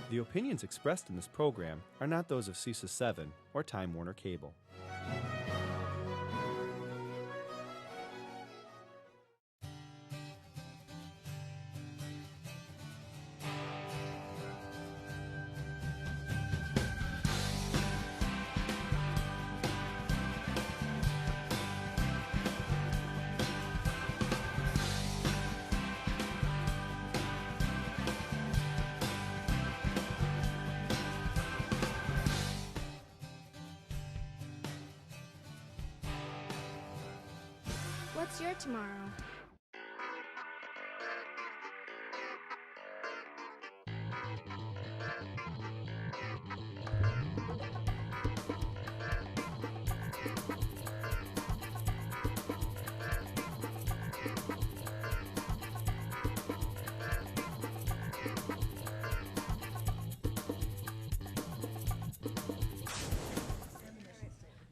The opinions expressed in this program are not those of CISA 7 or Time Warner Cable. What's your tomorrow?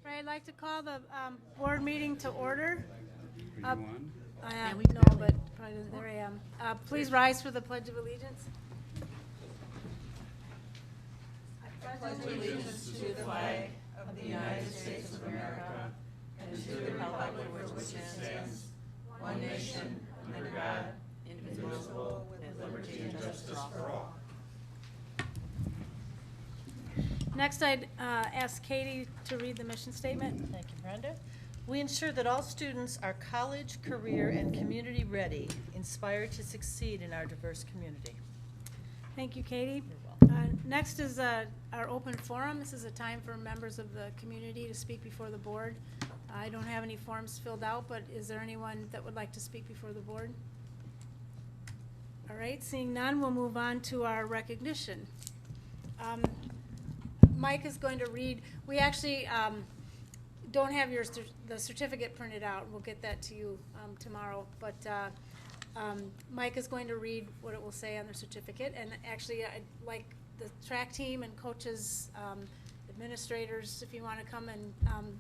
I'd like to call the board meeting to order. Are you on? I am, no, but probably, there I am. Please rise for the Pledge of Allegiance. I pledge allegiance to the flag of the United States of America and to the republic for which it stands, one nation, under God, indivisible, with liberty and justice for all. Next, I'd ask Katie to read the mission statement. Thank you, Brenda. We ensure that all students are college, career, and community ready, inspired to succeed in our diverse community. Thank you, Katie. You're welcome. Next is our open forum. This is a time for members of the community to speak before the board. I don't have any forms filled out, but is there anyone that would like to speak before the board? All right, seeing none, we'll move on to our recognition. Mike is going to read. We actually don't have the certificate printed out. We'll get that to you tomorrow. But Mike is going to read what it will say on the certificate. And actually, I'd like the track team and coaches, administrators, if you want to come and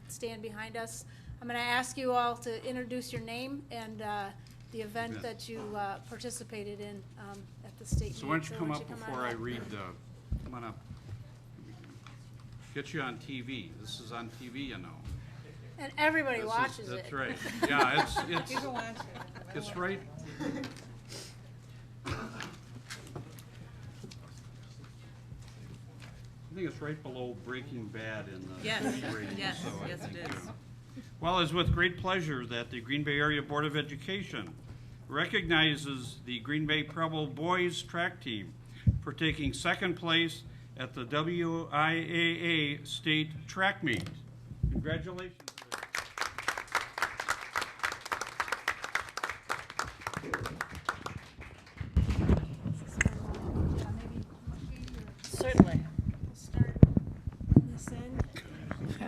stand behind us. I'm going to ask you all to introduce your name and the event that you participated in at the state meet. So why don't you come up before I read the, come on up. Get you on TV. This is on TV, you know. And everybody watches it. That's right. Yeah, it's right. I think it's right below Breaking Bad in the rating. Yes, so I yes, think, it is. Well, it's with great pleasure that the Green Bay Area Board of Education recognizes the Green Bay Preble boys track team for taking second place at the WIAA state track meet. Congratulations. Certainly. We'll start this end. I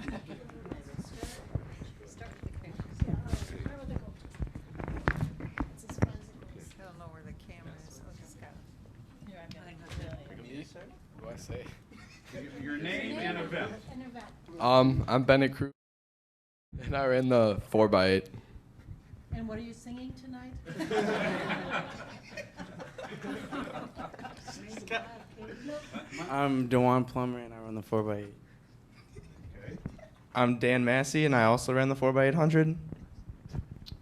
don't know where the camera is. I'll just go. What do I say? Your name and event. I'm Bennett Cruz, and I ran the 4x8. And what are you singing tonight? I'm DeJuan Plummer, and I run the 4x8. Okay. I'm Dan Massey, and I also ran the 4x800.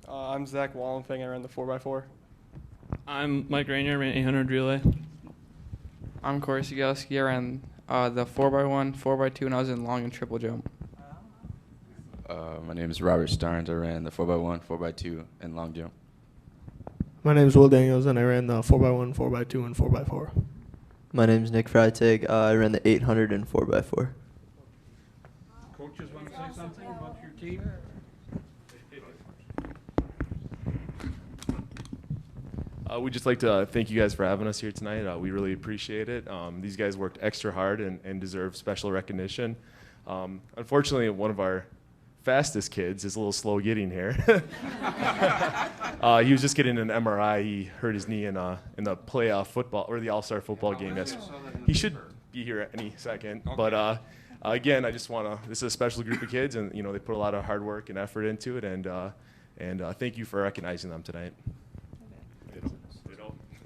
I'm Zach Wallenfing. I ran the 4x4. I'm Mike Rainier, ran 800 relay. I'm Corey Sigelski. I ran the 4x1, 4x2, and I was in long and triple jump. My name is Robert Starnes. I ran the 4x1, 4x2, and long jump. My name is Will Daniels, and I ran the 4x1, 4x2, and 4x4. My name is Nick Freitag. I ran the 800 and 4x4. Coaches want to say something about your team? We'd just like to thank you guys for having us here tonight. We really appreciate it. These guys worked extra hard and deserve special recognition. Unfortunately, one of our fastest kids is a little slow getting here. He was just getting an MRI. He hurt his knee in the playoff football or the All-Star football game yesterday. He should be here any second. Okay. But again, I just want to. This is a special group of kids, and they put a lot of hard work and effort into it. And thank you for recognizing them tonight.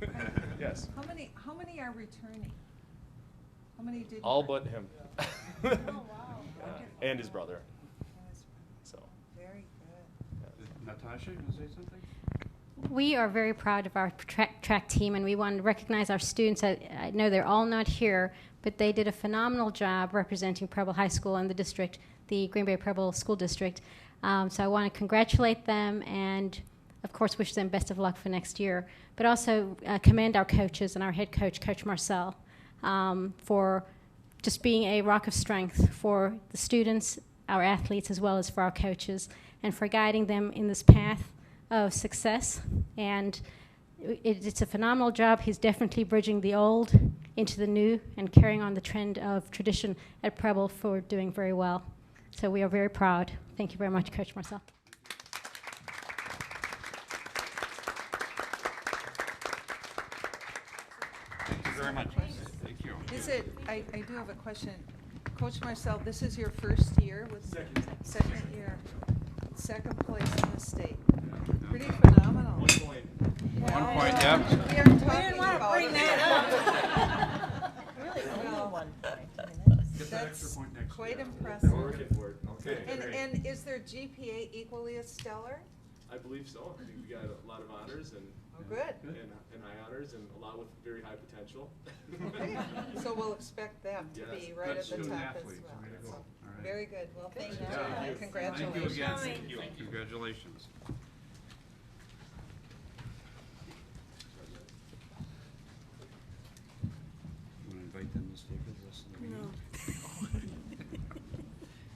Okay. Yes. How many are returning? How many did? All but him. Oh, wow. And his brother. So. Very good. Natasha, you want to say something? We are very proud of our track team, and we want to recognize our students. I know they're all not here, but they did a phenomenal job representing Preble High School and the district, the Green Bay Preble School District. So I want to congratulate them and, of course, wish them best of luck for next year, but also commend our coaches and our head coach, Coach Marcel, for just being a rock of strength for the students, our athletes, as well as for our coaches, and for guiding them in this path of success. And it's a phenomenal job. He's definitely bridging the old into the new and carrying on the trend of tradition at Preble for doing very well. So we are very proud. Thank you very much, Coach Marcel. Thank you very much. Thank you. Is it, I do have a question. Coach Marcel, this is your first year with second year, second place in the state. Pretty phenomenal. 1 point. 1 point, yeah. We aren't talking didn't want to about bring it. that up. Really, only Well, 1 point. Get that extra point next quite year. impressive. We're working for it. Okay. And is their GPA equally as stellar? I believe so. I think we got a lot of honors and Oh, good. and high honors and a lot with very high potential. Okay. So we'll expect them to be Yes. right Good at the student top as athletes. well. Way to go. So, All right. very good. Well, thank you. Yeah. And congratulations. Thank you again. Thank you. Congratulations. You want to invite them to stay with us? in the No. meeting?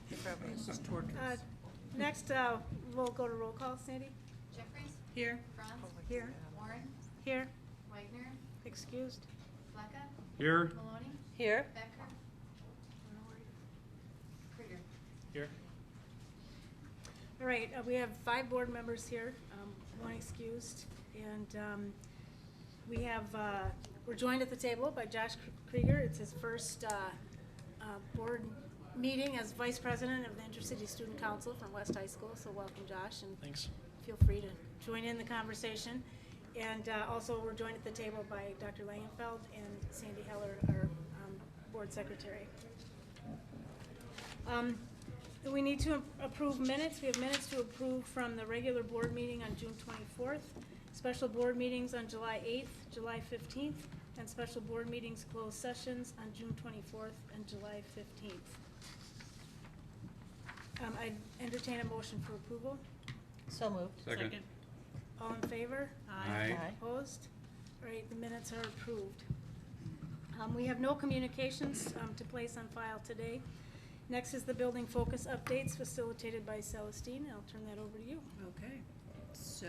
He probably is just Next, we'll go to roll call. Sandy? Jeffries? Here. Franz? Here. Warren? Here. Wagner? Excused. Flecka? Here. Maloney? Here. Becker? Krieger? Here. All right, we have 5 board members here, 1 excused, and we have, we're joined at the table by Josh Krieger. It's his first board meeting as Vice President of the Intercity Student Council from West High School, so welcome, Josh, and Thanks. feel free to join in the conversation. And also, we're joined at the table by Dr. Langenfeld and Sandy Heller, our board secretary. We need to approve minutes. We have minutes to approve from the regular board meeting on June 24th, special board meetings on July 8th, July 15th, and special board meetings closed sessions on June 24th and July 15th. I entertain a motion for approval. So moved. Second. All in favor? Aye. Aye. Opposed? All right, the minutes are approved. We have no communications to place on file today. Next is the building focus updates facilitated by Celestine. I'll turn that over to you. Okay, so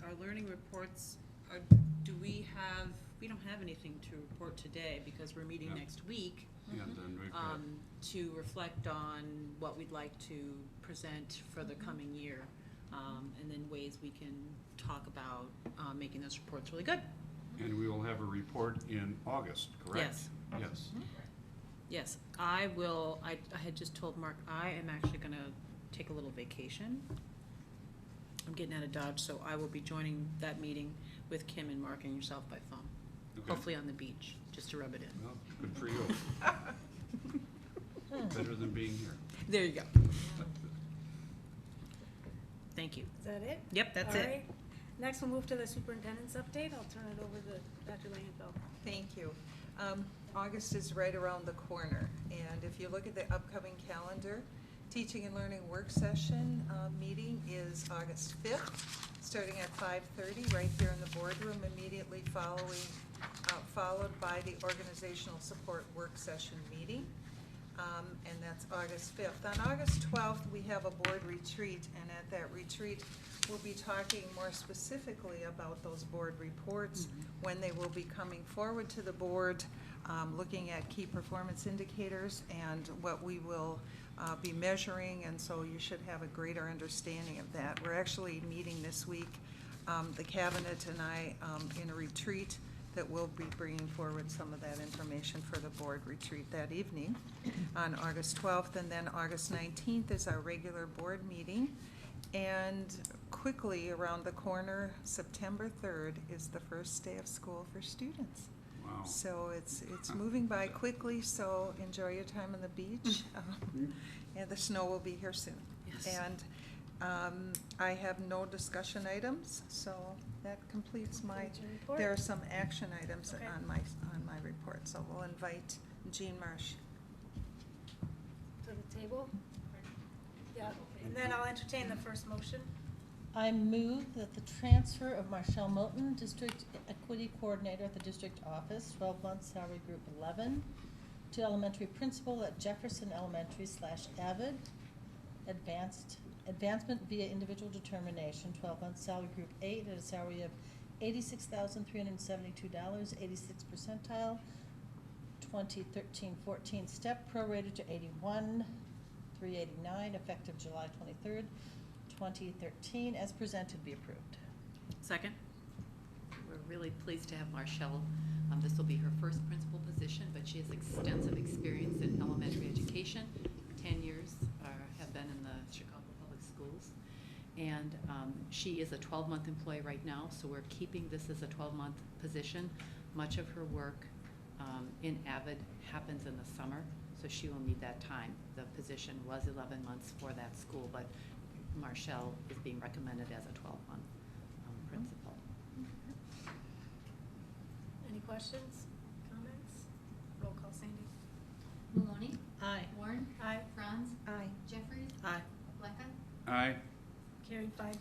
our learning reports are, we don't have anything to report today because we're meeting next week Yeah, then we've got- to reflect on what we'd like to present for the coming year, and then ways we can talk about making those reports really good. And we will have a report in August, correct? Yes. Yes. Yes, I will, I had just told Mark, I am actually gonna take a little vacation. I'm getting out of Dodge, so I will be joining that meeting with Kim and Mark and yourself by phone. Okay. Hopefully on the beach, just to rub it in. Well, good for you. Better than being here. There you go. Thank you. Is that it? Yep, that's All it. right. Next, we'll move to the superintendent's update. I'll turn it over to Dr. Langenfeld. Thank you. August is right around the corner, and if you look at the upcoming calendar, teaching and learning work session meeting is August 5th, starting at 5:30 right here in the boardroom, immediately followed by the organizational support work session meeting, and that's August 5th. On August 12th, we have a board retreat, and at that retreat, we'll be talking more specifically about those board reports, when they will be coming forward to the board, looking at key performance indicators and what we will be measuring, and so you should have a greater understanding of that. We're actually meeting this week, the cabinet and I, in a retreat that will be bringing forward some of that information for the board retreat that evening on August 12th, and then August 19th is our regular board meeting. And quickly around the corner, September 3rd is the first day of school for students. Wow. So it's moving by quickly, so enjoy your time on the beach. And the snow will be here soon. Yes. And I have no discussion items, so that completes my, Complete your report. there are some action items Okay. on my report. So we'll invite Jean Marsh. To the table? Yeah, and then I'll entertain the first motion. I move that the transfer of Marshall Moulton, District Equity Coordinator at the District Office, 12-month salary group 11, to elementary principal at Jefferson Elementary / Avid, advancement via individual determination, 12-month salary group 8 at a salary of $86,372, 86th percentile, 2013-14 step prorated to 81,389, effective July 23rd, 2013, as presented, be approved. Second? We're really pleased to have Marshall. This will be her first principal position, but she has extensive experience in elementary education. 10 years have been in the Chicago Public Schools. And she is a 12-month employee right now, so we're keeping this as a 12-month position. Much of her work in Avid happens in the summer, so she will need that time. The position was 11 months for that school, but Marshall is being recommended as a 12-month principal. Any questions, comments? Roll call, Sandy. Maloney? Aye. Warren? Aye. Franz? Aye. Jeffries? Aye. Blackout? Aye. Carried 5-0.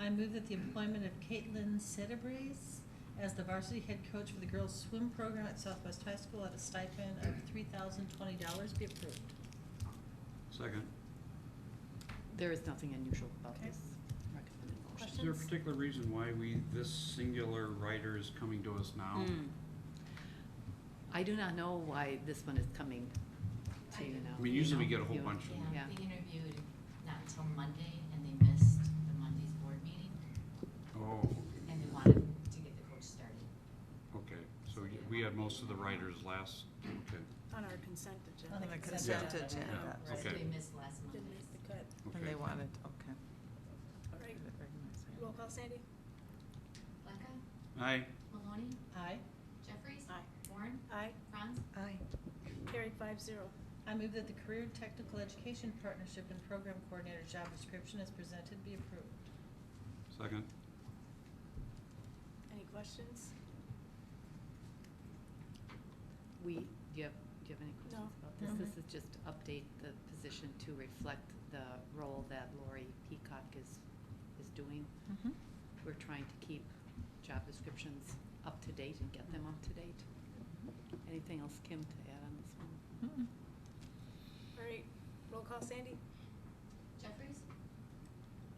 I move that the employment of Caitlin Sedabres as the varsity head coach for the girls swim program at Southwest High School at a stipend of $3,020 be approved. Second. There is nothing unusual about Okay. this recommended motion. Is there a particular reason why this singular writer is coming to us now? I do not know why this one is coming to you now. I mean, usually we get a whole You- bunch of them. Yeah. They interviewed not until Monday, and they missed the Monday's board meeting, Oh, and they wanted to get the coach started. okay. So we had most of the writers last, okay. On our consent agenda. On the consent Yeah. agenda. Yeah. So Okay. they missed last Monday. Didn't make the cut. And Okay. they wanted, okay. All right. Roll call, Sandy. Blackout? Aye. Maloney? Aye. Jeffries? Aye. Warren? Aye. Franz? Aye. Carried 5-0. I move that the Career Technical Education Partnership and Program Coordinator job description as presented be approved. Second. Any questions? Do you have any questions No. about this? No. This is just to update the position to reflect the role that Lori Peacock is doing. Mhm. We're trying to keep job descriptions up to date and get them up to date. Anything else, Kim, to add on this one? All right. Roll call, Sandy. Jeffries?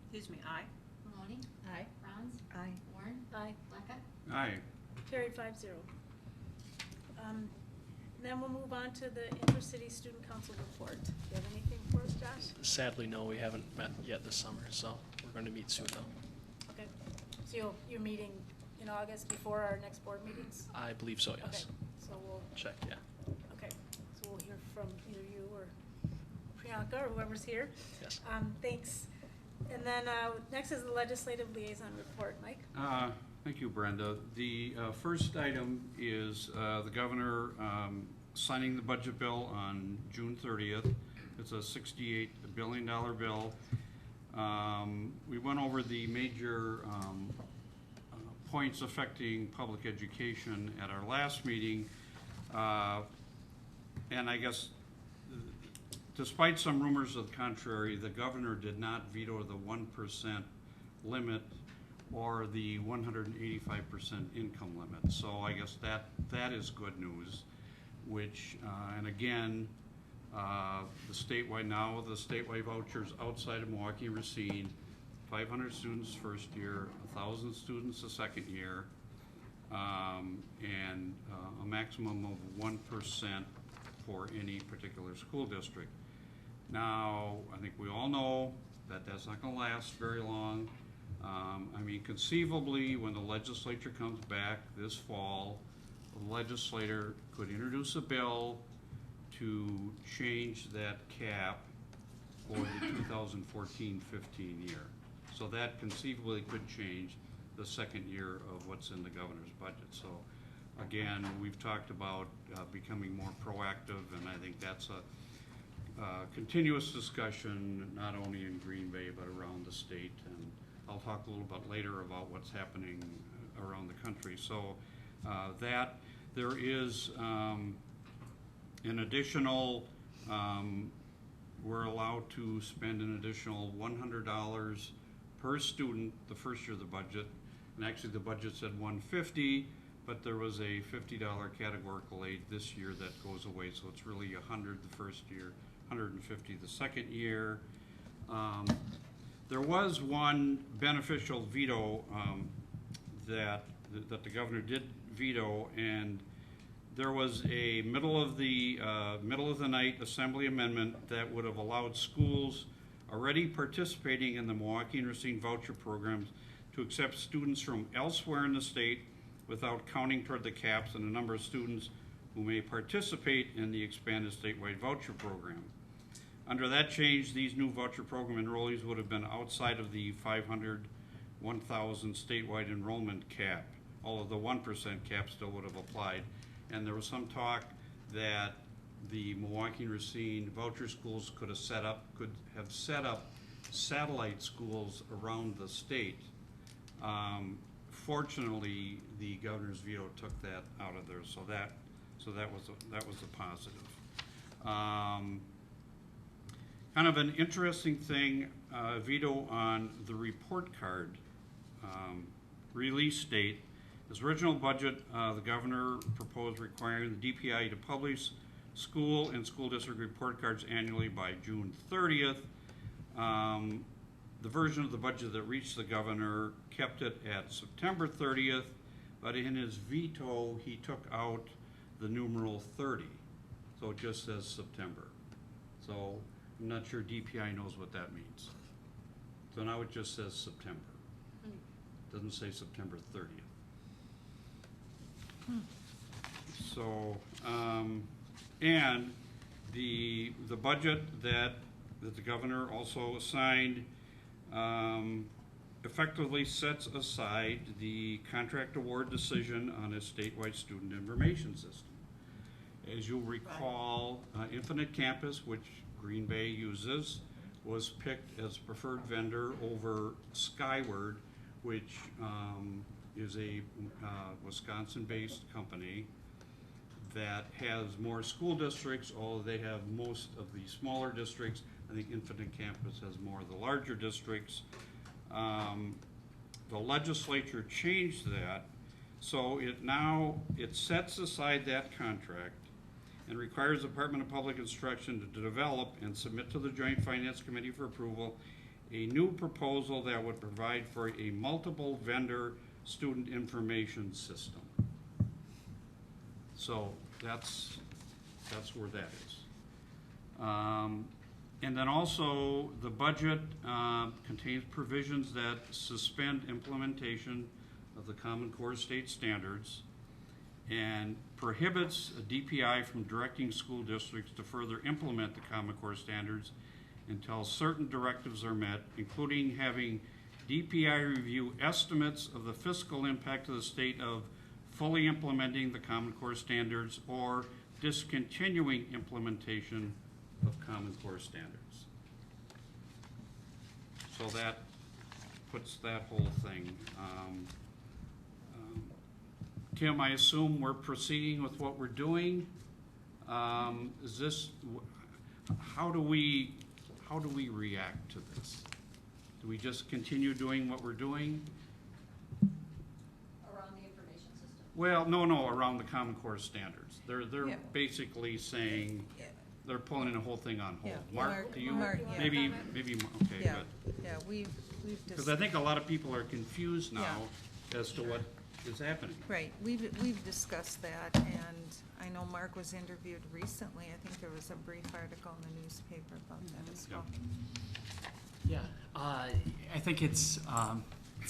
Excuse me, aye. Maloney? Aye. Franz? Aye. Warren? Aye. Blackout? Aye. Carried 5-0. Then we'll move on to the Intercity Student Council report. Do you have anything for us, Josh? Sadly, no, we haven't met yet this summer, so we're going to meet soon though. Okay. So you're meeting in August before our next board meetings? I believe so, yes. Okay. So we'll, Check, yeah. okay. So we'll hear from either you or Priyanka or whoever's here. Yes. Thanks. And then next is the legislative liaison report. Mike? Thank you, Brenda. The first item is the governor signing the budget bill on June 30th. It's a $68 billion bill. We went over the major points affecting public education at our last meeting. And I guess despite some rumors of the contrary, the governor did not veto the 1% limit or the 185% income limit. So I guess that is good news, which, and again, the statewide vouchers outside of Milwaukee and Racine, 500 students first year, 1,000 students the second year, and a maximum of 1% for any particular school district. Now, I think we all know that that's not going to last very long. I mean, conceivably, when the legislature comes back this fall, the legislator could introduce a bill to change that cap for the 2014-15 year. So that conceivably could change. the second year of what's in the governor's budget. So again, we've talked about becoming more proactive, and I think that's a continuous discussion, not only in Green Bay, but around the state. And I'll talk a little bit later about what's happening around the country. So that there is an additional, we're allowed to spend an additional $100 per student the first year of the budget. And actually the budget said $150, but there was a $50 categorical aid this year that goes away. So it's really $100 the first year, $150 the second year. There was one beneficial veto that the governor did veto, and there was a middle of the night assembly amendment that would have allowed schools already participating in the Milwaukee and Racine voucher programs to accept students from elsewhere in the state without counting toward the caps and the number of students who may participate in the expanded statewide voucher program. Under that change, these new voucher program enrollees would have been outside of the 500, 1,000 statewide enrollment cap. All of the 1% cap still would have applied. And there was some talk that the Milwaukee and Racine voucher schools could have set up satellite schools around the state. Fortunately, the governor's veto took that out of there, so that was a positive. Kind of an interesting thing, veto on the report card release date. His original budget, the governor proposed requiring the DPI to publish school and school district report cards annually by June 30th. The version of the budget that reached the governor kept it at September 30th, but in his veto, he took out the numeral 30. So it just says September. So I'm not sure DPI knows what that means. So now it just says September. Doesn't say September 30th. So, and the budget that the governor also assigned effectively sets aside the contract award decision on a statewide student information system. As you'll recall, Infinite Campus, which Green Bay uses, was picked as preferred vendor over Skyward, which is a Wisconsin-based company that has more school districts, although they have most of the smaller districts. I think Infinite Campus has more of the larger districts. The legislature changed that, so it sets aside that contract and requires the Department of Public Instruction to develop and submit to the Joint Finance Committee for approval a new proposal that would provide for a multiple vendor student information system. So that's where that is. And then also the budget contains provisions that suspend implementation of the Common Core state standards and prohibits a DPI from directing school districts to further implement the Common Core standards until certain directives are met, including having DPI review estimates of the fiscal impact of the state of fully implementing the Common Core standards or discontinuing implementation of Common Core standards. So that puts that whole thing. Tim, I assume we're proceeding with what we're doing. How do we react to this? Do we just continue doing what we're doing? Around the information system? Well, no, around the Common Core standards. They're basically saying they're pulling the whole thing on hold. Yeah. Mark, do you? Mark, yeah. Maybe, okay, Yeah, good. yeah, we've Because I think a lot of people are confused now as to what is happening. Right, we've discussed that, and I know Mark was interviewed recently. I think there was a brief article in the newspaper about that as well. Yeah, I think it's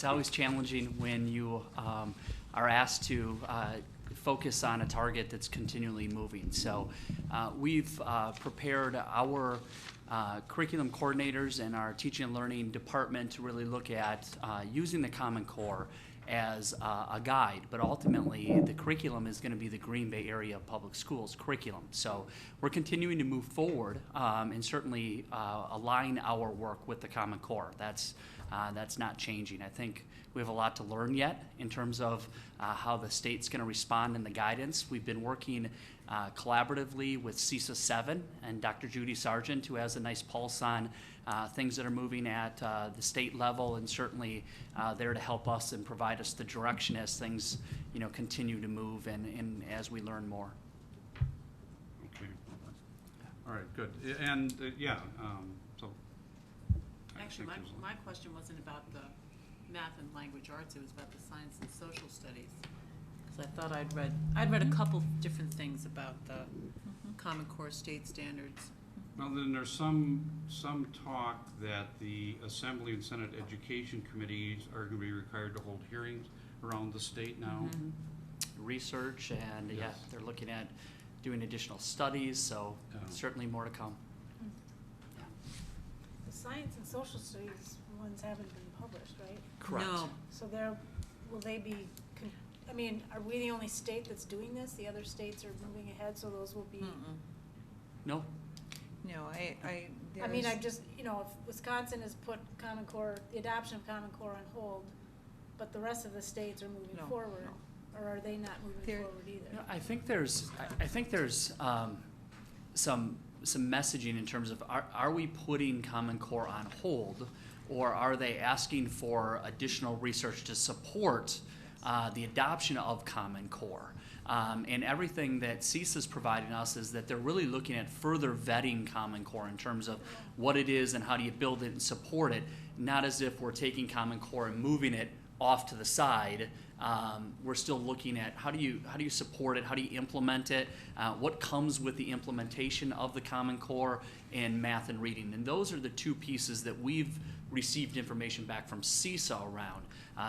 always challenging when you are asked to focus on a target that's continually moving. So we've prepared our curriculum coordinators and our teaching and learning department to really look at using the Common Core as a guide, but ultimately the curriculum is going to be the Green Bay Area Public Schools curriculum. So we're continuing to move forward and certainly align our work with the Common Core. That's not changing. I think we have a lot to learn yet in terms of how the state's going to respond in the guidance. We've been working collaboratively with CISA 7 and Dr. Judy Sargent, who has a nice pulse on things that are moving at the state level, and certainly there to help us and provide us the direction as things, continue to move and as we learn more. Okay. All right, good. And so. Actually, my question wasn't about the math and language arts, it was about the science and social studies. Because I thought I'd read a couple different things about the Common Core state standards. Well, then there's some talk that the Assembly and Senate Education Committees are going to be required to hold hearings around the state now. Research, and yeah, they're looking at doing additional studies, so certainly more to come. The science and social studies ones haven't been published, right? Correct. No. So will they be, are we the only state that's doing this? The other states are moving ahead, so those will be? No. No, I just, if Wisconsin has put Common Core, the adoption of Common Core on hold, but the rest of the states are moving forward, or are they not moving forward either? I think there's some messaging in terms of are we putting Common Core on hold, or are they asking for additional research to support the adoption of Common Core? And everything that CISA is providing us is that they're really looking at further vetting Common Core in terms of what it is and how do you build it and support it, not as if we're taking Common Core and moving it off to the side. We're still looking at how do you support it, how do you implement it, what comes with the implementation of the Common Core in math and reading. And those are the two pieces that we've received information back from CISA around.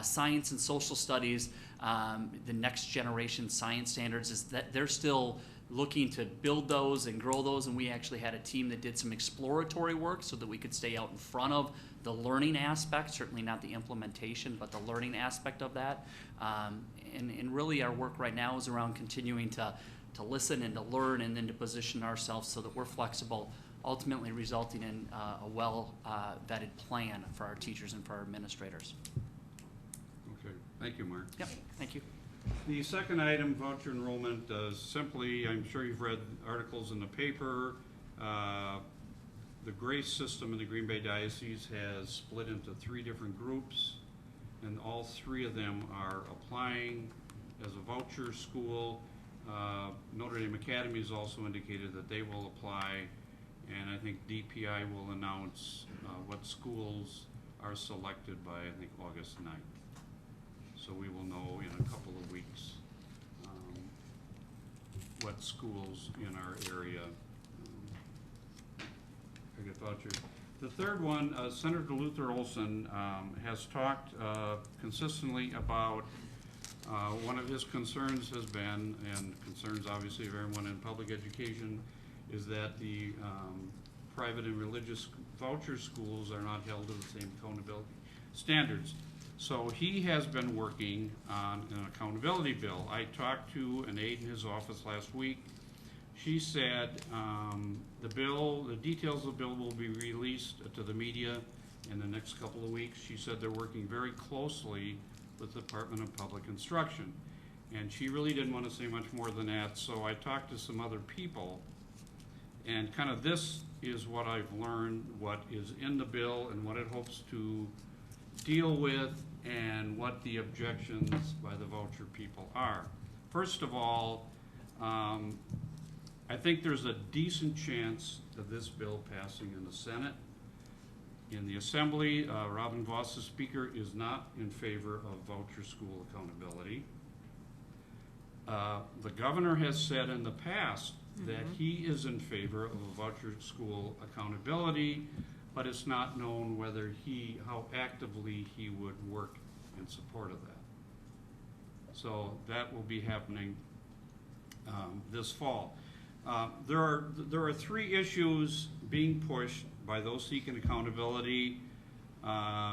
Science and social studies, the next generation science standards, is that they're still looking to build those and grow those, and we actually had a team that did some exploratory work so that we could stay out in front of the learning aspect, certainly not the implementation, but the learning aspect of that. And really our work right now is around continuing to listen and to learn and then to position ourselves so that we're flexible, ultimately resulting in a well-vetted plan for our teachers and for our administrators. Okay, thank you, Mark. Yep, thank you. The second item, voucher enrollment, simply, I'm sure you've read articles in the paper. The GRACE system in the Green Bay Diocese has split into 3 different groups, and all 3 of them are applying as a voucher school. Notre Dame Academy has also indicated that they will apply, and I think DPI will announce what schools are selected by, I think, August 9th. So we will know in a couple of weeks what schools in our area get vouchers. The third one, Senator Luther Olson has talked consistently about one of his concerns has been, and concerns obviously of everyone in public education, is that the private and religious voucher schools are not held to the same accountability standards. So he has been working on an accountability bill. I talked to an aide in his office last week. She said the details of the bill will be released to the media in the next couple of weeks. She said they're working very closely with the Department of Public Instruction. And she really didn't want to say much more than that, so I talked to some other people, and kind of this is what I've learned, what is in the bill and what it hopes to deal with, and what the objections by the voucher people are. First of all, I think there's a decent chance of this bill passing in the Senate. In the Assembly, Robin Voss, the Speaker, is not in favor of voucher school accountability. The governor has said in the past that he is in favor of a voucher school accountability, but it's not known whether how actively he would work in support of that. So that will be happening this fall. There are 3 issues being pushed by those seeking accountability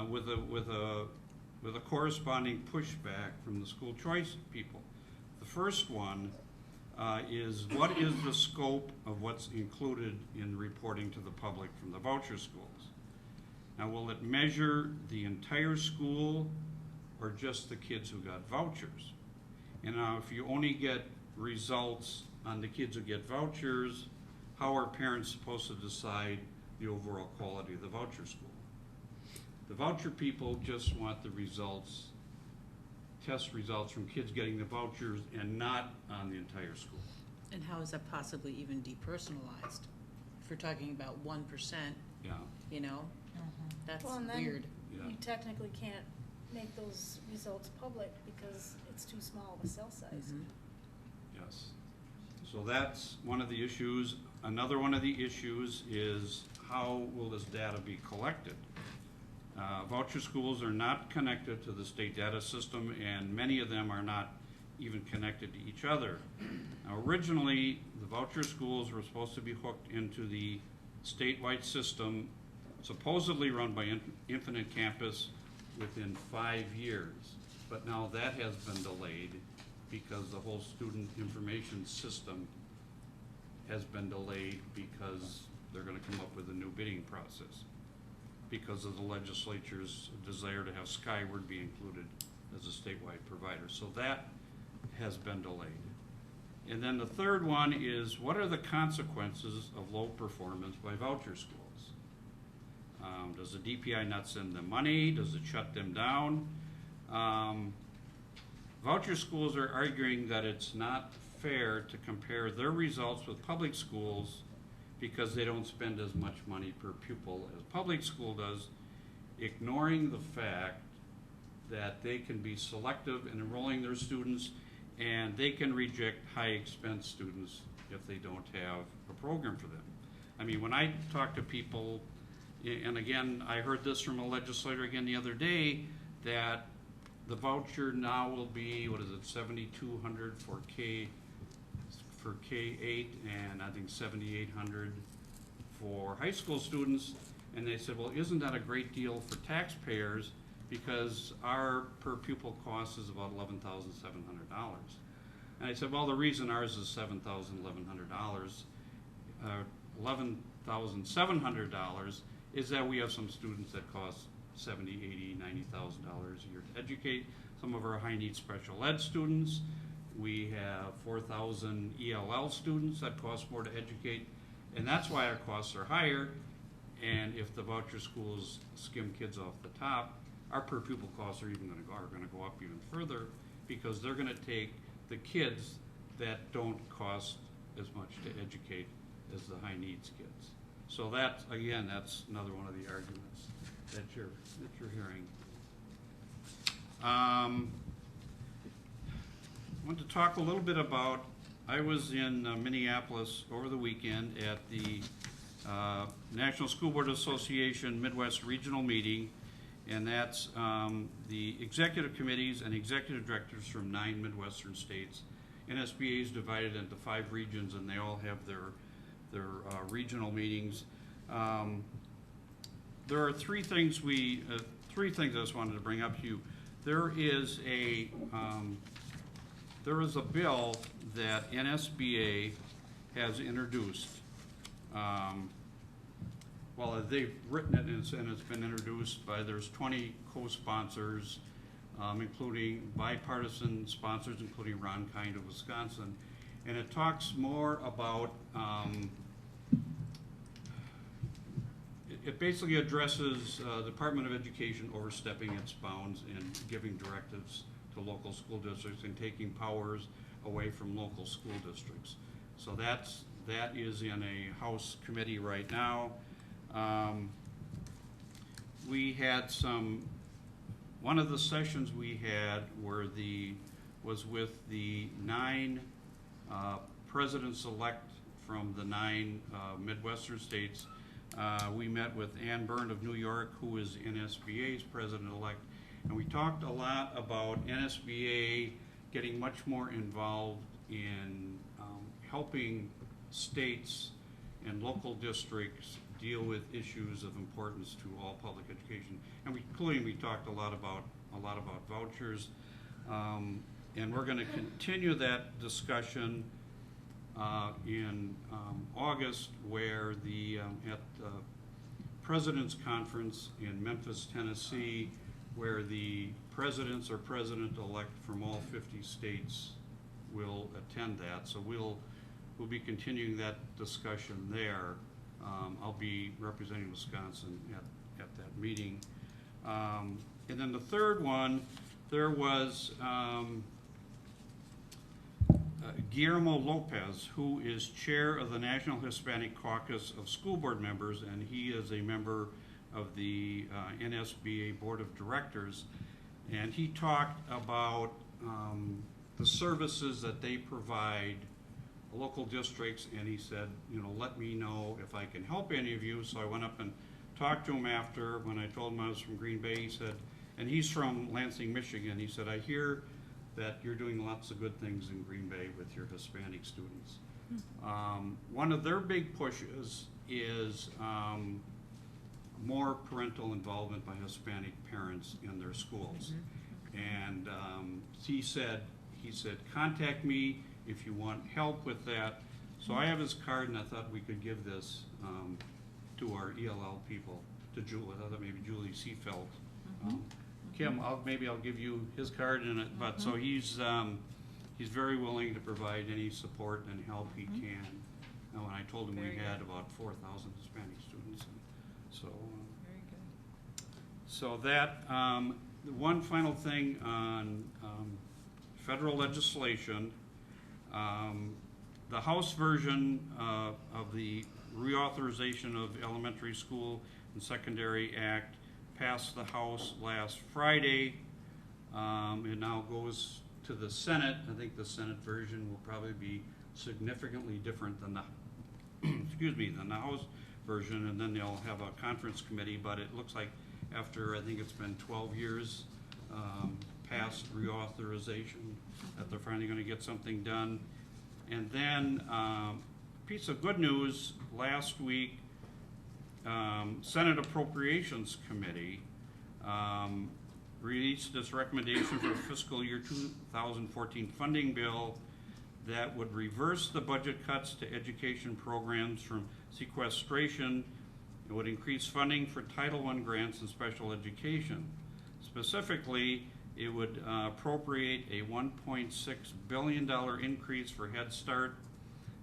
with a with a corresponding pushback from the school choice people. The first one is, what is the scope of what's included in reporting to the public from the voucher schools? Now, will it measure the entire school or just the kids who got vouchers? And now, if you only get results on the kids who get vouchers, how are parents supposed to decide the overall quality of the voucher school? The voucher people just want the results, test results from kids getting the vouchers and not on the entire school. And how is that possibly even depersonalized? If we're talking about 1%, Yeah. you know, that's Well, and then weird. you technically can't make those results public because it's too small of a cell size. Yes. So that's one of the issues. Another one of the issues is, how will this data be collected? Voucher schools are not connected to the state data system, and many of them are not even connected to each other. Now, originally, the voucher schools were supposed to be hooked into the statewide system, supposedly run by Infinite Campus, within 5 years. But now that has been delayed because the whole student information system has been delayed because they're going to come up with a new bidding process because of the legislature's desire to have Skyward be included as a statewide provider. So that has been delayed. And then the third one is, what are the consequences of low performance by voucher schools? Does the DPI not send them money? Does it shut them down? Voucher schools are arguing that it's not fair to compare their results with public schools because they don't spend as much money per pupil as public school does, ignoring the fact that they can be selective in enrolling their students and they can reject high expense students if they don't have a program for them. I mean, when I talk to people, and again, I heard this from a legislator again the other day, that the voucher now will be, what is it, $7,200 for K-8, and I think $7,800 for high school students. And they said, well, isn't that a great deal for taxpayers, because our per pupil cost is about $11,700. And I said, well, the reason ours is $11,700 is that we have some students that cost $70,000, $80,000, $90,000 a year to educate. Some of our high need special ed students. We have 4,000 ELL students that cost more to educate, and that's why our costs are higher. And if the voucher schools skim kids off the top, our per pupil costs are even going to go up even further, because they're going to take the kids that don't cost as much to educate as the high needs kids. So that's, again, that's another one of the arguments that you're hearing. I want to talk a little bit about, I was in Minneapolis over the weekend at the National School Board Association Midwest Regional Meeting, and that's the executive committees and executive directors from 9 Midwestern states. NSBA is divided into 5 regions, and they all have their regional meetings. There are three things I just wanted to bring up to you. There is a bill that NSBA has introduced. Well, they've written it and it's been introduced by, there's 20 co-sponsors, including bipartisan sponsors, including Ron Kind of Wisconsin. And it talks more about, it basically addresses the Department of Education overstepping its bounds and giving directives to local school districts and taking powers away from local school districts. So that is in a House committee right now. We had one of the sessions we had was with the 9 presidents-elect from the 9 Midwestern states. We met with Ann Byrne of New York, who is NSBA's president-elect, and we talked a lot about NSBA getting much more involved in helping states and local districts deal with issues of importance to all public education. And we talked a lot about a lot about vouchers. And we're going to continue that discussion in August, where at the President's Conference in Memphis, Tennessee, where the presidents or president-elect from all 50 states will attend that. So we'll be continuing that discussion there. I'll be representing Wisconsin at that meeting. And then the third one, there was Guillermo Lopez, who is chair of the National Hispanic Caucus of School Board Members, and he is a member of the NSBA Board of Directors. And he talked about the services that they provide local districts, and he said, you know, let me know if I can help any of you. So I went up and talked to him after. When I told him I was from Green Bay, he said, and he's from Lansing, Michigan, he said, I hear that you're doing lots of good things in Green Bay with your Hispanic students. One of their big pushes is more parental involvement by Hispanic parents in their schools. And he said, contact me if you want help with that. So I have his card, and I thought we could give this to our ELL people, to Julie. I thought maybe Julie Seafelt. Kim, maybe I'll give you his card in it. But so he's very willing to provide any support and help he can. And when I told him we had about 4,000 Hispanic students, so Very good. so that one final thing on federal legislation. The House version of the Reauthorization of Elementary School and Secondary Act passed the House last Friday. It now goes to the Senate. I think the Senate version will probably be significantly different than the excuse me, than the House version, and then they'll have a conference committee. But it looks like after, I think it's been 12 years past reauthorization, that they're finally going to get something done. And then piece of good news, last week Senate Appropriations Committee released its recommendation for a fiscal year 2014 funding bill that would reverse the budget cuts to education programs from sequestration. It would increase funding for Title I grants and special education. Specifically, it would appropriate a $1.6 billion increase for Head Start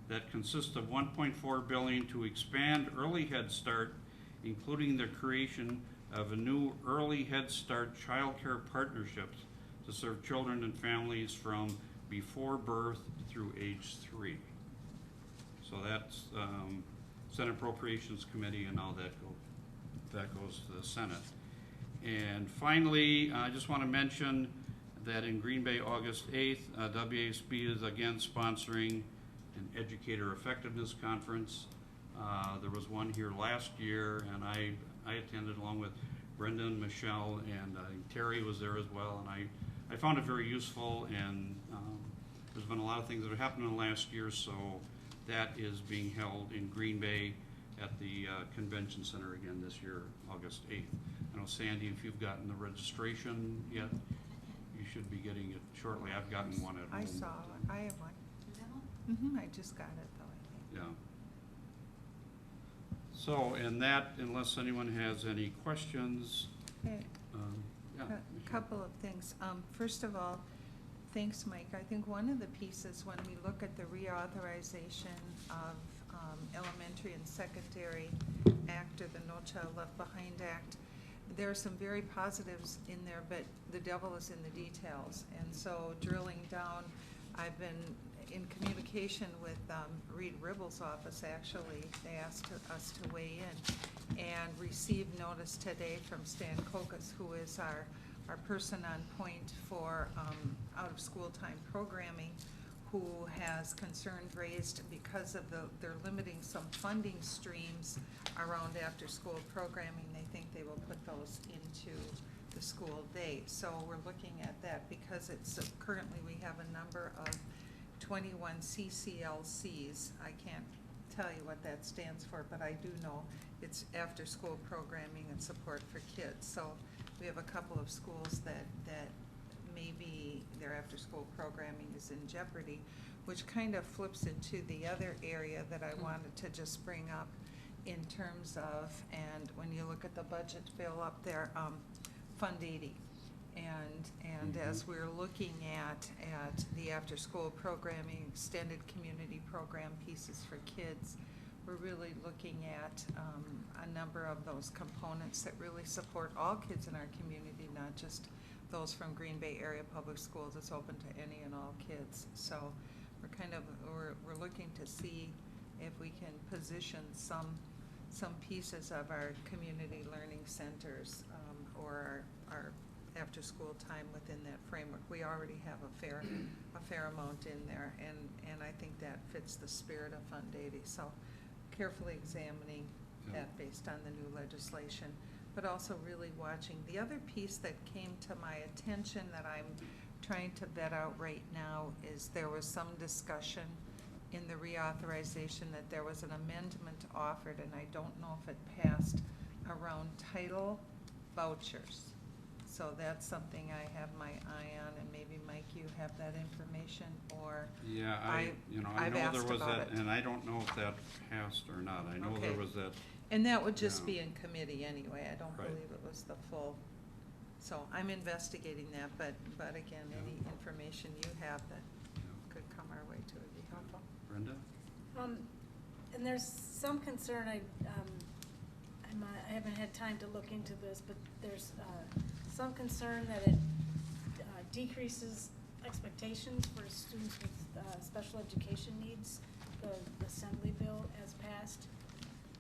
that consists of $1.4 billion to expand early Head Start, including the creation of a new early Head Start child care partnerships to serve children and families from before birth through age 3. So that's Senate Appropriations Committee, and now that goes to the Senate. And finally, I just want to mention that in Green Bay, August 8th, WASB is again sponsoring an educator effectiveness conference. There was one here last year, and I attended along with Brendan, Michelle, and Terry was there as well. And I found it very useful, and there's been a lot of things that have happened in the last year, so that is being held in Green Bay at the Convention Center again this year, August 8th. I know, Sandy, if you've gotten the registration yet, you should be getting it shortly. I've gotten one at home. I saw it. I have one. You have one? I just got it, though, I think. Yeah. So, in that, unless anyone has any questions, Okay. yeah. A couple of things. First of all, thanks, Mike. I think one of the pieces, when we look at the reauthorization of Elementary and Secondary Act, or the No Child Left Behind Act, there are some very positives in there, but the devil is in the details. And so drilling down, I've been in communication with Reed Ribble's office, actually. They asked us to weigh in, and received notice today from Stan Kokas, who is our person on point for out-of-school time programming, who has concerns raised because of they're limiting some funding streams around after-school programming. They think they will put those into the school day. So we're looking at that because it's currently we have a number of 21 CCLCs. I can't tell you what that stands for, but I do know it's after-school programming and support for kids. So we have a couple of schools that maybe their after-school programming is in jeopardy, which kind of flips into the other area that I wanted to just bring up in terms of, and when you look at the budget bill up there, Fund 80. And as we're looking at the after-school programming, extended community program pieces for kids, we're really looking at a number of those components that really support all kids in our community, not just those from Green Bay Area Public Schools. It's open to any and all kids. So we're looking to see if we can position some pieces of our community learning centers or our after-school time within that framework. We already have a fair amount in there, and I think that fits the spirit of Fund 80. So carefully examining that based on the new legislation, but also really watching. The other piece that came to my attention that I'm trying to vet out right now is there was some discussion in the reauthorization that there was an amendment offered, and I don't know if it passed, around title vouchers. So that's something I have my eye on, and maybe Mike, you have that information, or Yeah, I I've know asked there was about that, it. and I don't know if that passed or not. I know there Okay. was that. And that would just Yeah. be in committee anyway. I don't Right. believe it was the full. So I'm investigating that, but again, any information you have that could come our way too would be helpful. Brenda? And there's some concern, I haven't had time to look into this, but there's some concern that it decreases expectations for students with special education needs, the Assembly bill as passed.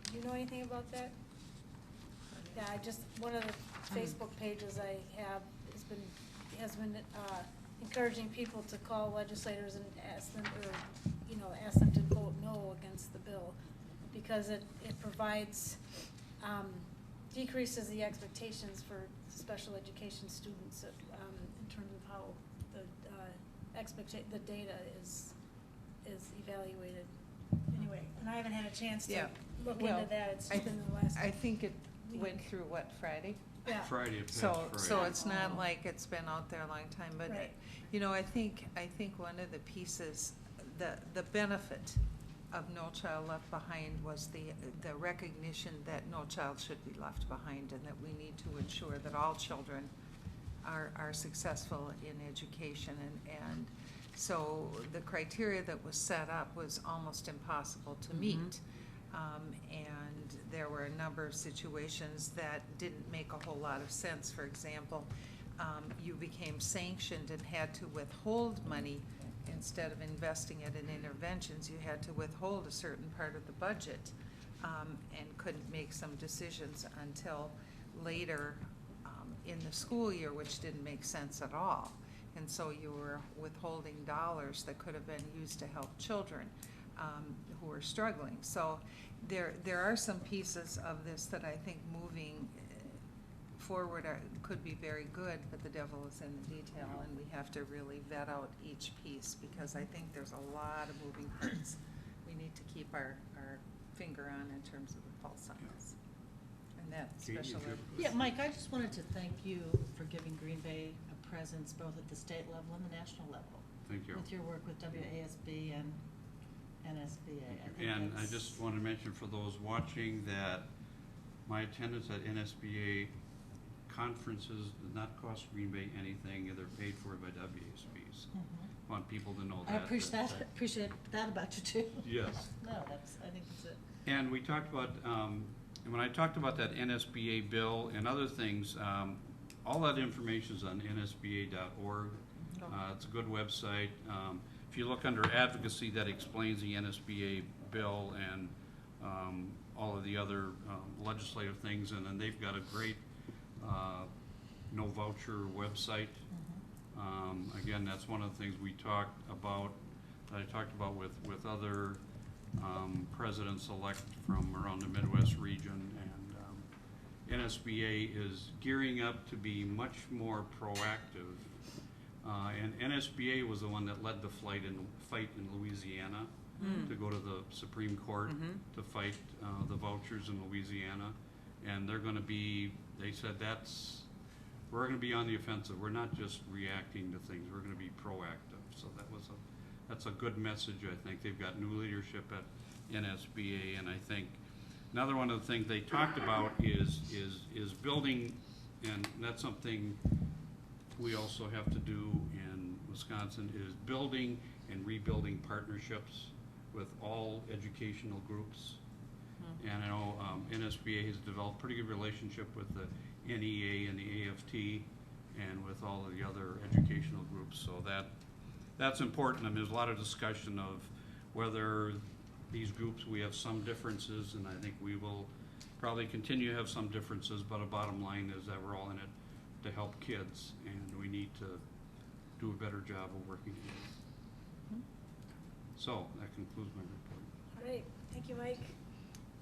Do you know anything about that? Yeah, one of the Facebook pages I have has been encouraging people to call legislators and ask them, ask them to vote no against the bill, because it provides, decreases the expectations for special education students in terms of how the data is evaluated. Anyway, and I haven't had a chance to look into that. It's just been the last I think it week. went through, what, Friday? Yeah. Friday, it passed So Friday. it's not like it's been out there a long time, but, Right. I think one of the pieces, the benefit of No Child Left Behind was the recognition that no child should be left behind, and that we need to ensure that all children are successful in education, and so the criteria that was set up was almost impossible to meet. And there were a number of situations that didn't make a whole lot of sense. For example, you became sanctioned and had to withhold money instead of investing it in interventions. You had to withhold a certain part of the budget, and couldn't make some decisions until later in the school year, which didn't make sense at all. And so you were withholding dollars that could have been used to help children who are struggling. So there are some pieces of this that I think moving forward could be very good, but the devil is in the detail, and we have to really vet out each piece, because I think there's a lot of moving parts we need to keep our finger on in terms of the pulse on this. And that special ed piece. Yeah, Mike, I just wanted to thank you for giving Green Bay a presence both at the state level and the national level. Thank you. With your work with WASB and NSBA. And I just want to mention for those watching that my attendance at NSBA conferences did not cost Green Bay anything. They're paid for by WASB. So want people to know that. I appreciate that about you too. Yes. No, I think that's it. And we talked about, when I talked about that NSBA bill and other things, all that information is on nsba.org. It's a good website. If you look under advocacy, that explains the NSBA bill and all of the other legislative things, and then they've got a great no voucher website. Again, that's one of the things we talked about, that I talked about with other presidents-elect from around the Midwest region, and NSBA is gearing up to be much more proactive. And NSBA was the one that led the fight in Louisiana to go to the Supreme Court to fight the vouchers in Louisiana, and they're going to be. They said we're going to be on the offensive. We're not just reacting to things. We're going to be proactive. So that's a good message. I think they've got new leadership at NSBA, and I think another one of the things they talked about is building, and that's something we also have to do in Wisconsin, is building and rebuilding partnerships with all educational groups. And I know NSBA has developed a pretty good relationship with the NEA and the AFT and with all of the other educational groups. So that's important. I mean, there's a lot of discussion of whether these groups, we have some differences, and I think we will probably continue to have some differences, but a bottom line is that we're all in it to help kids, and we need to do a better job of working together. So that concludes my report. All right, thank you, Mike.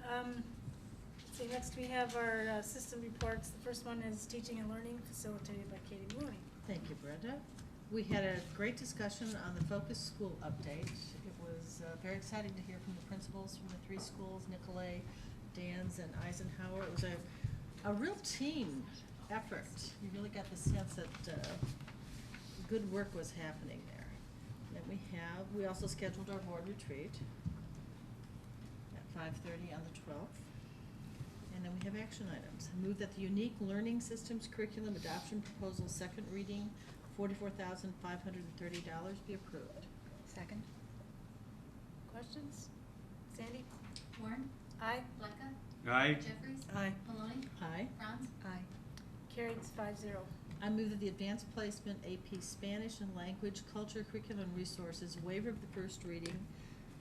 Let's see, next we have our system reports. The first one is teaching and learning facilitated by Katie Maloney. Thank you, Brenda. We had a great discussion on the Focus School update. It was very exciting to hear from the principals from the 3 schools, Nicolay, Dans, and Eisenhower. It was a real team effort. You really got the sense that good work was happening there. Then we also scheduled our board retreat at 5:30 on the 12th. And then we have action items. Move that the Unique Learning Systems Curriculum Adoption Proposal second reading, $44,530 be approved. Second. Questions? Sandy? Warren? Aye. Blacka? Aye. Jeffries? Aye. Maloney? Aye. Franz? Aye. Carried 5-0. I move that the Advanced Placement AP Spanish and Language, Culture, Curriculum, and Resources waiver of the first reading,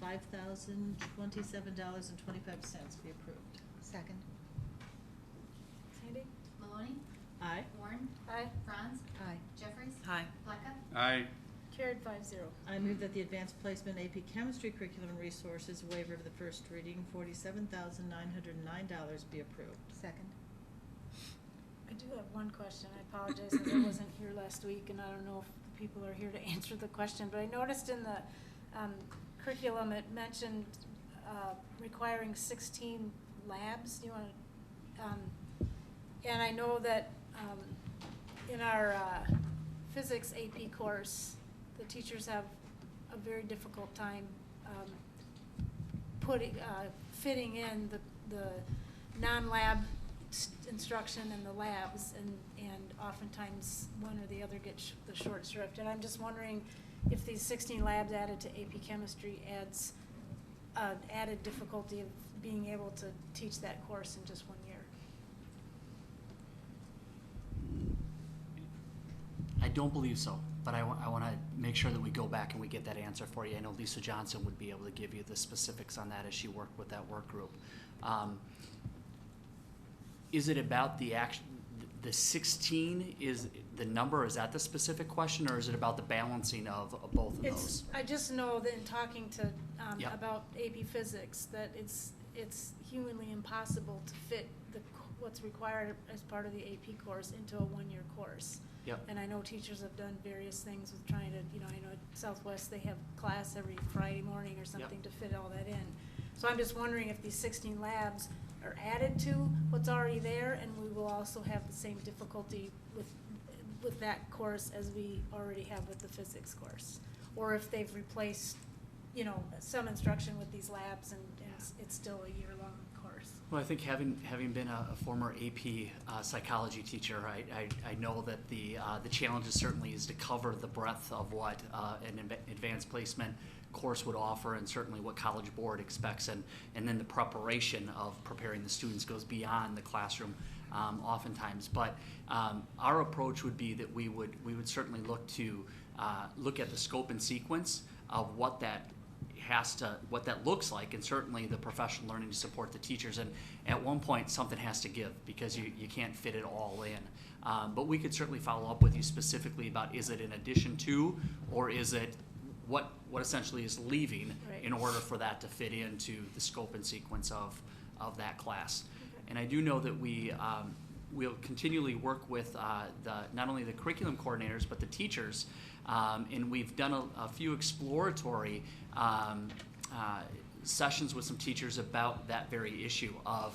$5,027.25 be approved. Second. Sandy? Maloney? Aye. Warren? Aye. Franz? Aye. Jeffries? Aye. Blacka? Aye. Carried 5-0. I move that the Advanced Placement AP Chemistry Curriculum and Resources waiver of the first reading, $47,909 be approved. Second. I do have one question. I apologize because I wasn't here last week, and I don't know if the people are here to answer the question, but I noticed in the curriculum it mentioned requiring 16 labs. Do you want to, and I know that in our physics AP course, the teachers have a very difficult time fitting in the non-lab instruction in the labs, and oftentimes one or the other gets the short shrift. And I'm just wondering if these 16 labs added to AP Chemistry adds added difficulty of being able to teach that course in just 1 year. I don't believe so, but I want to make sure that we go back and we get that answer for you. I know Lisa Johnson would be able to give you the specifics on that as she worked with that work group. Is it about the action? The 16 is the number? Is that the specific question, or is it about the balancing of both of those? I just know that in talking to Yep. about AP Physics that it's humanly impossible to fit what's required as part of the AP course into a 1-year course. Yep. And I know teachers have done various things with trying to, I know at Southwest they have class every Friday morning or something to fit all that in. So I'm just wondering if these 16 labs are added to what's already there, and we will also have the same difficulty with that course as we already have with the physics course, or if they've replaced, some instruction with these labs, and it's still a year-long course. Well, I think having been a former AP psychology teacher, I know that the challenge certainly is to cover the breadth of what an advanced placement course would offer, and certainly what College Board expects, and then the preparation of preparing the students goes beyond the classroom oftentimes. But our approach would be that we would certainly look at the scope and sequence of what that looks like, and certainly the professional learning to support the teachers. And at one point, something has to give, because you can't fit it all in. But we could certainly follow up with you specifically about, is it in addition to, or is it what essentially is leaving in order for that to fit into the scope and sequence of that class. Okay. And I do know that we'll continually work with not only the curriculum coordinators but the teachers, and we've done a few exploratory sessions with some teachers about that very issue of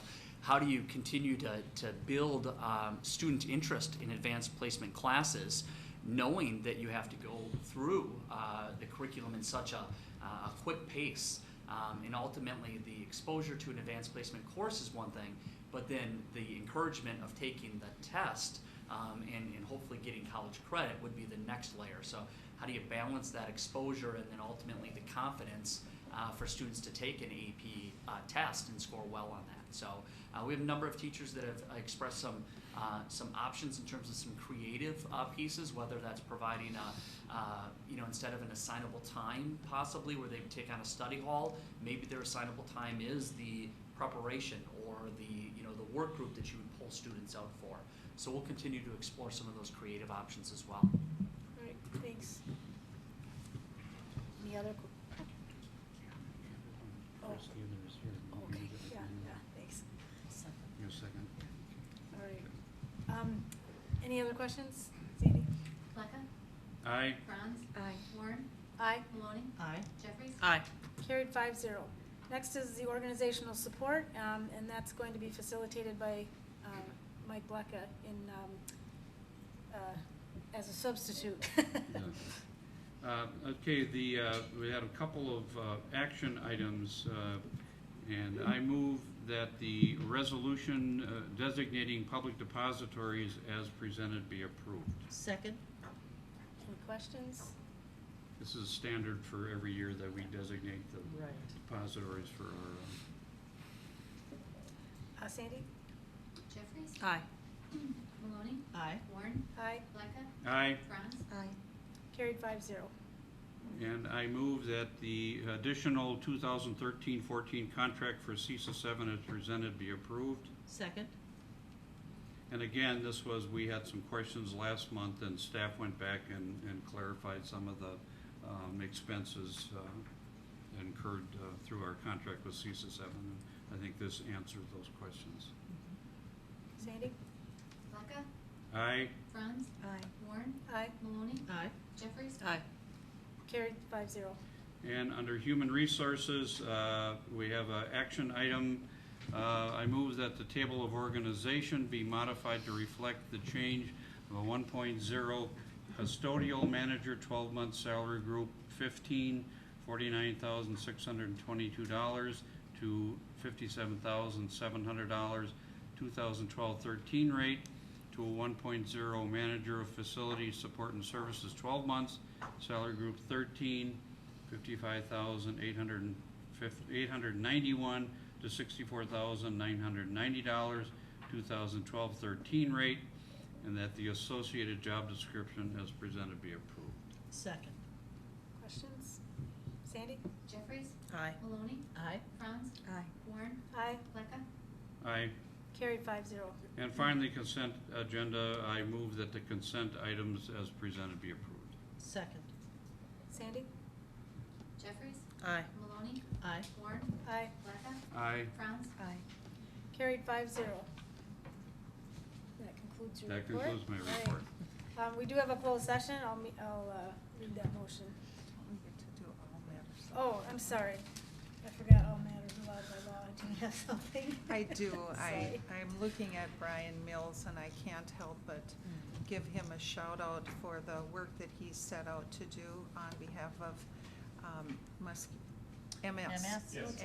how do you continue to build student interest in advanced placement classes, knowing that you have to go through the curriculum in such a quick pace. And ultimately, the exposure to an advanced placement course is one thing, but then the encouragement of taking the test and hopefully getting college credit would be the next layer. So how do you balance that exposure and then ultimately the confidence for students to take an AP test and score well on that? So we have a number of teachers that have expressed some options in terms of some creative pieces, whether that's providing instead of an assignable time possibly where they would take on a study hall, maybe their assignable time is the preparation or the work group that you would pull students out for. So we'll continue to explore some of those creative options as well. All right, thanks. Any other? Oh. Okay, yeah, thanks. Your second. All right. Any other questions? Sandy? Blacka? Aye. Franz? Aye. Warren? Aye. Maloney? Aye. Jeffries? Aye. Carried 5-0. Next is the organizational support, and that's going to be facilitated by Mike Blacka as a substitute. Okay, we had a couple of action items, and I move that the resolution designating public depositories as presented be approved. Second. Any questions? This is standard for every year that we designate the Right. depositories for our. Sandy? Jeffries? Aye. Maloney? Aye. Warren? Aye. Blacka? Aye. Franz? Aye. Carried 5-0. And I move that the additional 2013-14 contract for CESA 7 as presented be approved. Second. And again, we had some questions last month, and staff went back and clarified some of the expenses incurred through our contract with CESA 7. And I think this answers those questions. Sandy? Blacka? Aye. Franz? Aye. Warren? Aye. Maloney? Aye. Jeffries? Aye. Carried 5-0. And under Human Resources, we have an action item. I move that the table of organization be modified to reflect the change of a 1.0 custodial manager 12-month salary group 15, $49,622 to $57,700, 2012-13 rate, to a 1.0 manager of facility support and services 12 months, salary group 13, $55,891 to $64,990, 2012-13 rate, and that the associated job description as presented be approved. Second. Questions? Sandy? Jeffries? Aye. Maloney? Aye. Franz? Aye. Warren? Aye. Blacka? Aye. Carried 5-0. And finally, consent agenda, I move that the consent items as presented be approved. Second. Sandy? Jeffries? Aye. Maloney? Aye. Warren? Aye. Blacka? Aye. Franz? Aye. Carried 5-0. That concludes your That report. concludes my All right. report. We do have a closed session. I'll read that motion. We get to do all matters. Oh, I'm sorry. I forgot all matters allowed by law. Do you have something? I do. Sorry. I'm looking at Brian Mills, and I can't help but give him a shout out for the work that he set out to do on behalf of MS. MS.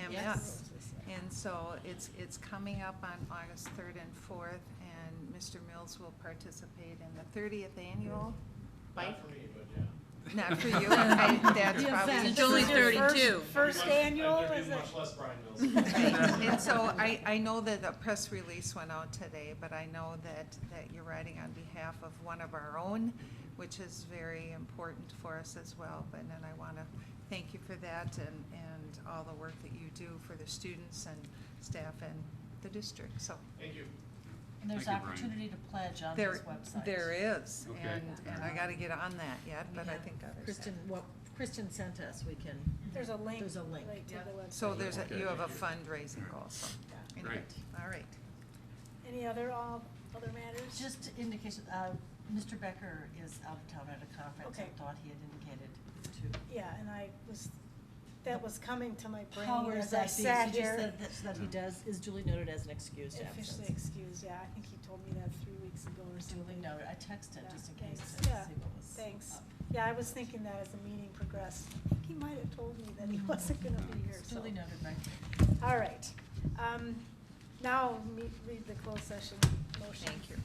MS. And so it's coming up on August 3rd and 4th, and Mr. Mills will participate in the 30th annual bike. Not for you. That's probably. It's only 32. First annual, is it? Much less Brian Mills. Right. And so I know that a press release went out today, but I know that you're writing on behalf of one of our own, which is very important for us as well. And I want to thank you for that and all the work that you do for the students and staff and the district. So Thank you. And there's Thank you, Brian. opportunity to pledge on there, his website. there is, Okay. and I got to get on that yet, but I think others Kristen, have. what Kristen sent us, we can. There's a link. There's a link. Right to the website. So there's Okay. you have a fundraising goal. So anyway, all right. Any other matters? Just indication, Mr. Becker is out of town at a conference. Okay. I thought he had indicated to. Yeah, and I was that was coming to my brain Powers as I that be, sat so just here. that he does, is duly noted as an excused Officially absence. excused, yeah, I think he told me that 3 weeks ago or something. Duly noted, I texted Yeah, just in case thanks. to Yeah, see what was thanks. up. Yeah, I was thinking that as the meeting progressed. I think he might have told me that he wasn't gonna be here, It's so. duly noted, Mike. All right. Now, read the closed session motion. Thank you.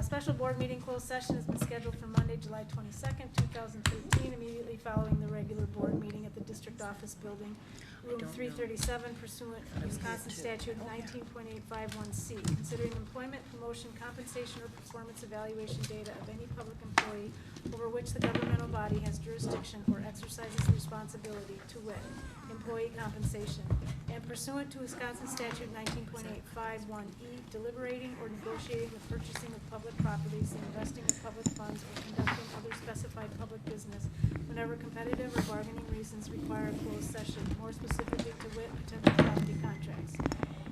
Special board meeting closed session has been scheduled for Monday, July 22nd, 2013, immediately following the regular board meeting at the district office building, room 337, pursuant to Wisconsin statute 19.851C, considering employment, promotion, compensation, or performance evaluation data of any public employee over which the governmental body has jurisdiction or exercises responsibility, to wit, employee compensation, and pursuant to Wisconsin statute 19.851E, deliberating or negotiating the purchasing of public properties, the investing of public funds, or conducting other specified public business whenever competitive or bargaining reasons require a closed session, more specifically to wit, potential property contracts.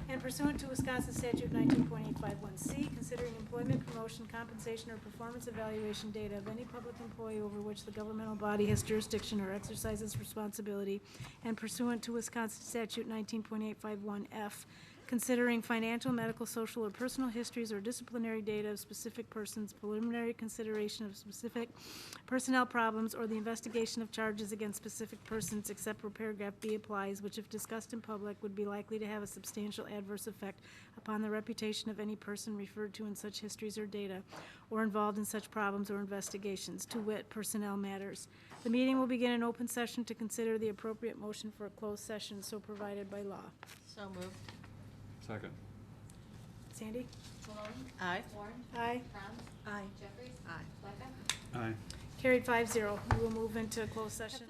And pursuant to Wisconsin statute 19.851C, considering employment, promotion, compensation, or performance evaluation data of any public employee over which the governmental body has jurisdiction or exercises responsibility, and pursuant to Wisconsin statute 19.851F, considering financial, medical, social, or personal histories or disciplinary data of specific persons, preliminary consideration of specific personnel problems, or the investigation of charges against specific persons, except where paragraph B applies, which if discussed in public would be likely to have a substantial adverse effect upon the reputation of any person referred to in such histories or data, or involved in such problems or investigations, to wit, personnel matters. The meeting will begin an open session to consider the appropriate motion for a closed session so provided by law. So moved. Second. Sandy? Maloney? Aye. Warren? Aye. Franz? Aye. Jeffries? Aye. Blackout? Aye. Carried 5-0. We will move into a closed session.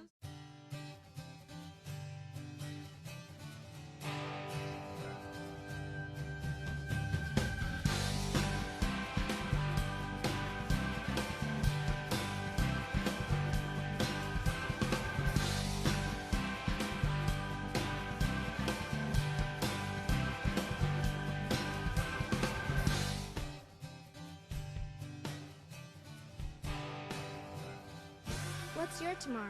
What's your tomorrow?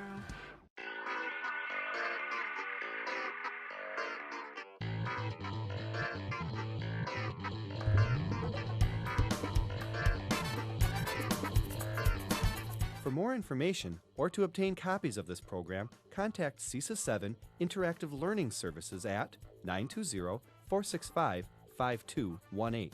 For more information or to obtain copies of this program, contact CISA 7 Interactive Learning Services at 920-465-5218.